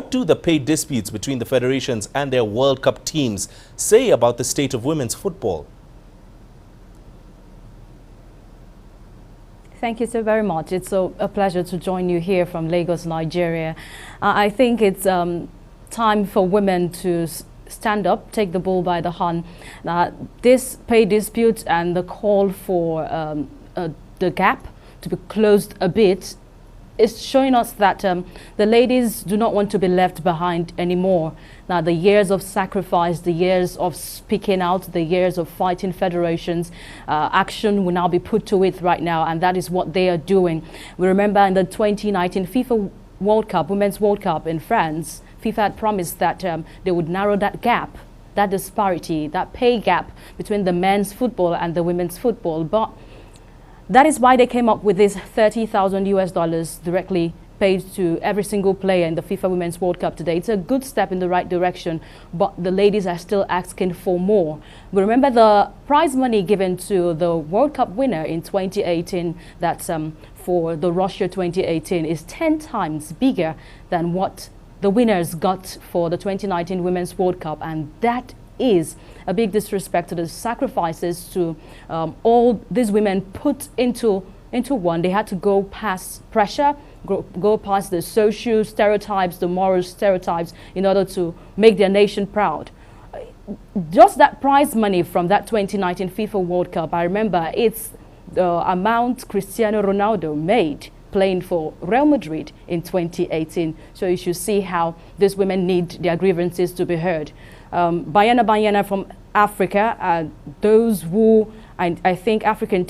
What do the pay disputes between the federations and their World Cup teams say about the state of women's football? Thank you so very much. It's a pleasure to join you here from Lagos, Nigeria. I think it's time for women to stand up, take the bull by the horn. This pay dispute and the call for the gap to be closed a bit is showing us that the ladies do not want to be left behind anymore. Now, the years of sacrifice, the years of speaking out, the years of fighting federations, action will now be put to it right now, and that is what they are doing. We remember in the 2019 FIFA World Cup, Women's World Cup in France, FIFA had promised that they would narrow that gap, that disparity, that pay gap between the men's football and the women's football. But that is why they came up with this $30,000 directly paid to every single player in the FIFA Women's World Cup today. It's a good step in the right direction, but the ladies are still asking for more. We remember the prize money given to the World Cup winner in 2018, that's for the Russia 2018, is 10 times bigger than what the winners got for the 2019 Women's World Cup, and that is a big disrespect to the sacrifices to all these women put into one. They had to go past pressure, go past the social stereotypes, the moral stereotypes, in order to make their nation proud. Just that prize money from that 2019 FIFA World Cup, I remember it's the amount Cristiano Ronaldo made playing for Real Madrid in 2018. So you should see how these women need their grievances to be heard. Bayana from Africa, those who I think African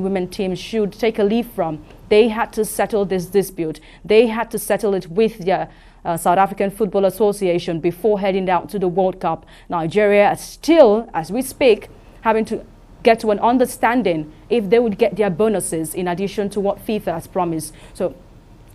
women teams should take a leaf from. They had to settle this dispute. They had to settle it with the South African Football Association before heading out to the World Cup. Nigeria is still, as we speak, having to get to an understanding if they would get their bonuses in addition to what FIFA has promised. So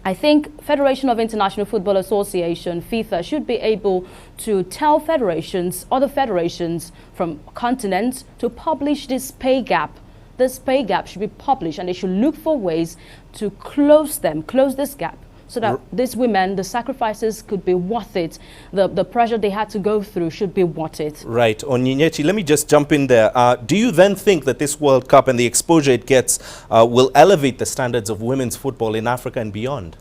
I think Federation of International Football Association, FIFA, should be able to tell federations, other federations from continents, to publish this pay gap. This pay gap should be published, and they should look for ways to close this gap, so that these women, the sacrifices could be worth it. The pressure they had to go through should be worth it. Right. Onyinyechi, let me just jump in there. Do you then think that this World Cup and the exposure it gets will elevate the standards of women's football in Africa and beyond?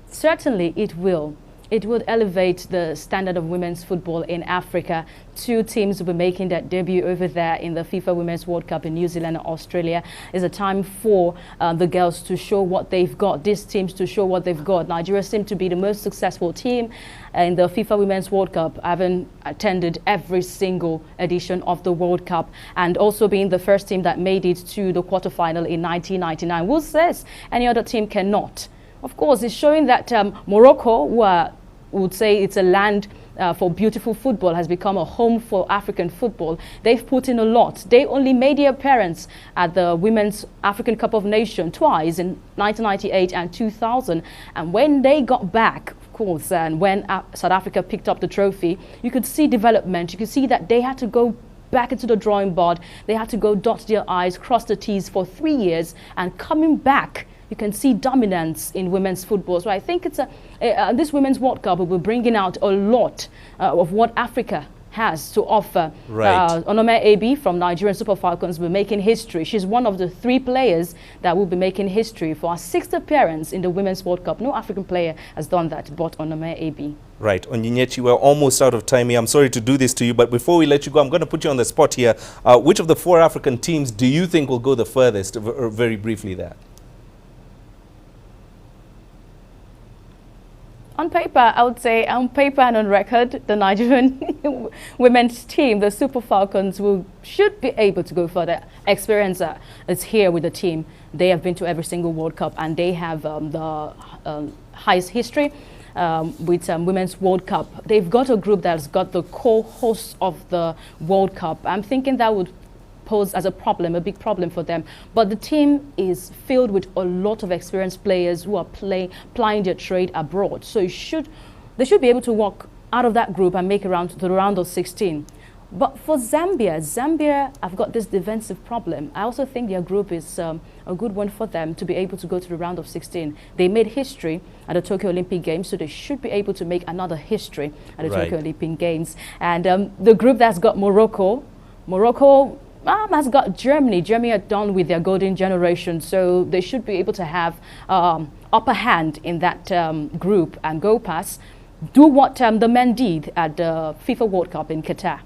Certainly it will. It would elevate the standard of women's football in Africa. 2 teams will be making their debut over there in the FIFA Women's World Cup in New Zealand and Australia. It's a time for the girls to show what they've got, these teams to show what they've got. Nigeria seemed to be the most successful team in the FIFA Women's World Cup, having attended every single edition of the World Cup, and also being the first team that made it to the quarterfinal in 1999. Who says any other team cannot? Of course, it's showing that Morocco, would say it's a land for beautiful football, has become a home for African football. They've put in a lot. They only made their appearance at the Women's African Cup of Nations twice, in 1998 and 2000. And when they got back, of course, and when South Africa picked up the trophy, you could see development. You could see that they had to go back into the drawing board. They had to go dot their I's, cross the T's for 3 years, and coming back, you can see dominance in women's football. So I think it's this Women's World Cup will be bringing out a lot of what Africa has to offer. Right. Onome Ebi from Nigerian Super Falcons will be making history. She's one of the 3 players that will be making history for her 6th appearance in the Women's World Cup. No African player has done that but Onome Ebi. Right. Onyinyechi, we're almost out of time here. I'm sorry to do this to you, but before we let you go, I'm going to put you on the spot here. Which of the 4 African teams do you think will go the furthest? Very briefly there. On paper, I would say, on paper and on record, the Nigerian women's team, the Super Falcons, should be able to go further. Experience is here with the team. They have been to every single World Cup, and they have the highest history with Women's World Cup. They've got a group that's got the co-hosts of the World Cup. I'm thinking that would pose as a problem, a big problem for them. But the team is filled with a lot of experienced players who are plying their trade abroad. So they should be able to walk out of that group and make it to the round of 16. But for Zambia, I've got this defensive problem. I also think their group is a good one for them to be able to go to the round of 16. They made history at the Tokyo Olympic Games, so they should be able to make another history at the Tokyo Olympic Games. And the group that's got Morocco has got Germany. Germany are done with their golden generation, so they should be able to have upper hand in that group and go past. Do what the men did at the FIFA World Cup in Qatar.